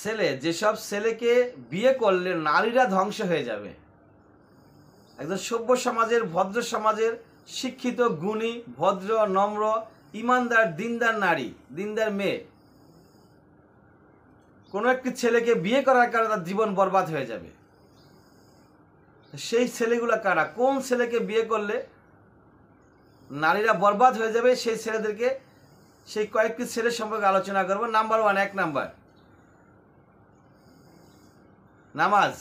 ছেলে, যেসব ছেলেকে বিয়ে করলে নারীরা ধ্বংস হয়ে যাবে, একজন সভ্য সমাজের, ভদ্র সমাজের, শিক্ষিত, গুণী, ভদ্র, নম্র, ইমানদার, দিনদার নারী, দিনদার মেয়ে, কোনো একটি ছেলেকে বিয়ে করার কারণে তার জীবন বরবাদ হয়ে যাবে। সেই ছেলেগুলা কারা? কোন ছেলেকে বিয়ে করলে নারীরা বরবাদ হয়ে যাবে? সেই ছেলেদেরকে, সেই কয়েকটি ছেলের সম্পর্কে আলোচনা করব। নাম্বার 1, 1 নাম্বার, নামাজ।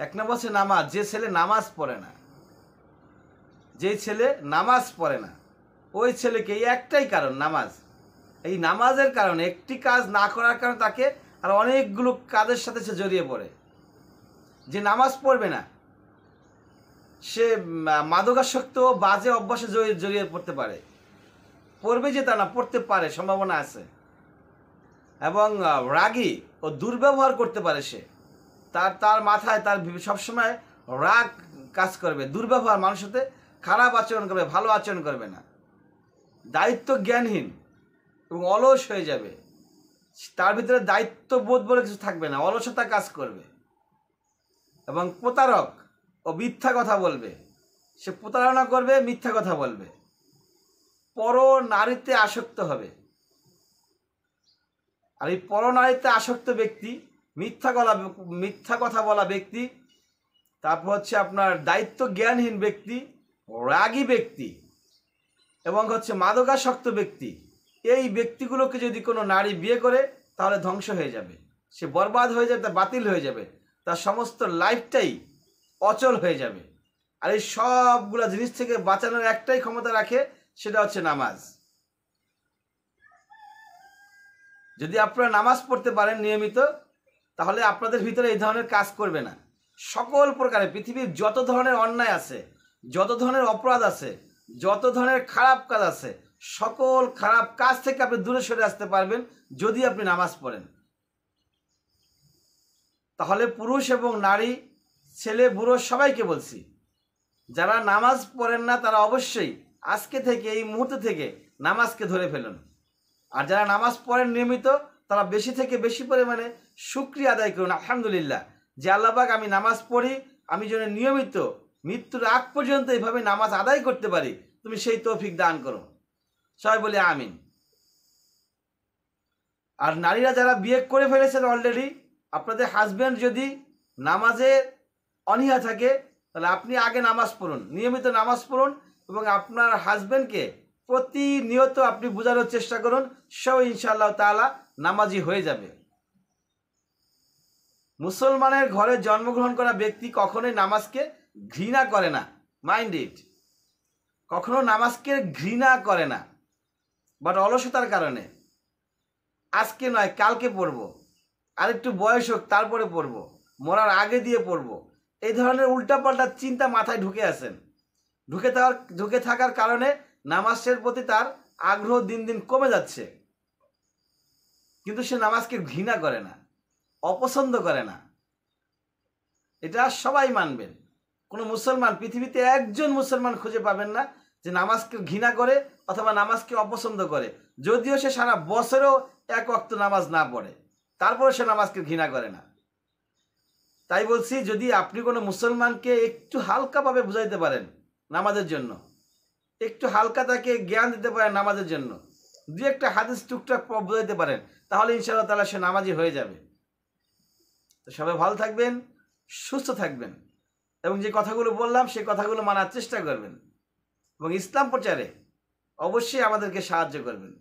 1 নম্বর হচ্ছে নামাজ। যে ছেলে নামাজ পড়ে না, যেই ছেলে নামাজ পড়ে না, ওই ছেলেকে, এই একটাই কারণ, নামাজ। এই নামাজের কারণে, একটি কাজ না করার কারণে তাকে আর অনেকগুলো কাজের সাথে সে জড়িয়ে পড়ে। যে নামাজ পড়বে না সে মাদকাসক্ত ও বাজে অভ্যাসে জড়িয়ে পড়তে পারে। পড়বে যে তা না, পড়তে পারে, সম্ভাবনা আছে। এবং রাগী ও দুর্ব্যবহার করতে পারে সে। তার মাথায় তার সবসময় রাগ কাজ করবে, দুর্ব্যবহার, মানুষের সাথে খারাপ আচরণ করবে, ভালো আচরণ করবে না। দায়িত্ব জ্ঞানহীন এবং অলস হয়ে যাবে। তার ভিতরে দায়িত্ববোধ বলে কিছু থাকবে না, অলসতা কাজ করবে। এবং প্রতারক ও মিথ্যা কথা বলবে, সে প্রতারণা করবে, মিথ্যা কথা বলবে। পর নারীতে আসক্ত হবে। আর এই পরনারীতে আসক্ত ব্যক্তি, মিথ্যা কথা বলা ব্যক্তি, তারপর হচ্ছে আপনার দায়িত্ব জ্ঞানহীন ব্যক্তি, রাগী ব্যক্তি এবং হচ্ছে মাদকাসক্ত ব্যক্তি, এই ব্যক্তিগুলোকে যদি কোনো নারী বিয়ে করে তাহলে ধ্বংস হয়ে যাবে, সে বরবাদ হয়ে যাবে, তা বাতিল হয়ে যাবে, তার সমস্ত লাইফটাই অচল হয়ে যাবে। আর এই সবগুলা জিনিস থেকে বাঁচানোর একটাই ক্ষমতা রাখে, সেটা হচ্ছে নামাজ। যদি আপনারা নামাজ পড়তে পারেন নিয়মিত, তাহলে আপনাদের ভিতরে এই ধরনের কাজ করবে না। সকল প্রকারের, পৃথিবীর যত ধরনের অন্যায় আছে, যত ধরনের অপরাধ আছে, যত ধরনের খারাপ কাজ আছে, সকল খারাপ কাজ থেকে আপনি দূরে সরে আসতে পারবেন যদি আপনি নামাজ পড়েন। তাহলে পুরুষ এবং নারী, ছেলে, বুড়ো, সবাইকে বলছি, যারা নামাজ পড়েন না তারা অবশ্যই আজকে থেকে, এই মুহূর্ত থেকে নামাজকে ধরে ফেলুন। আর যারা নামাজ পড়েন নিয়মিত, তারা বেশি থেকে বেশি পরিমাণে শুকরিয়া আদায় করুন, আলহামদুলিল্লাহ, যে আল্লাহ পাক আমি নামাজ পড়ি, আমি যেন নিয়মিত মৃত্যুর আগ পর্যন্ত এইভাবে নামাজ আদায় করতে পারি, তুমি সেই তৌফিক দান করো। সবাই বলি আমিন। আর নারীরা যারা বিয়ে করে ফেলেছেন অলরেডি, আপনাদের হাজব্যান্ড যদি নামাজে অনীহা থাকে, তাহলে আপনি আগে নামাজ পড়ুন, নিয়মিত নামাজ পড়ুন, এবং আপনার হাজব্যান্ডকে প্রতিনিয়ত আপনি বোঝানোর চেষ্টা করুন, সব ইনশাআল্লাহ তাআলা নামাজি হয়ে যাবে। মুসলমানের ঘরে জন্মগ্রহণ করা ব্যক্তি কখনোই নামাজকে ঘৃণা করে না, মাইন্ড ইট, কখনো নামাজকে ঘৃণা করে না। বাট অলসতার কারণে আজকে নয় কালকে পড়বো, আরেকটু বয়স হোক তারপরে পড়বো, মরার আগে দিয়ে পড়বো, এই ধরনের উল্টাপাল্টা চিন্তা মাথায় ঢুকে থাকার কারণে নামাজের প্রতি তার আগ্রহ দিন দিন কমে যাচ্ছে। কিন্তু সে নামাজকে ঘৃণা করে না, অপছন্দ করে না। এটা সবাই মানবেন। কোনো মুসলমান, পৃথিবীতে একজন মুসলমান খুঁজে পাবেন না যে নামাজকে ঘৃণা করে অথবা নামাজকে অপছন্দ করে। যদিও সে সারা বছরেও এক ওয়াক্ত নামাজ না পড়ে, তারপরে সে নামাজকে ঘৃণা করে না। তাই বলছি, যদি আপনি কোনো মুসলমানকে একটু হালকাভাবে বুঝাইতে পারেন নামাজের জন্য, একটু হালকা তাকে জ্ঞান দিতে পারেন নামাজের জন্য, দু একটা হাদিস টুকটাক বুঝাইতে পারেন, তাহলে ইনশাআল্লাহ তাআলা সে নামাজি হয়ে যাবে। তো সবাই ভালো থাকবেন, সুস্থ থাকবেন, এবং যে কথাগুলো বললাম সেই কথাগুলো মানার চেষ্টা করবেন, এবং ইসলাম প্রচারে অবশ্যই আমাদেরকে সাহায্য করবেন।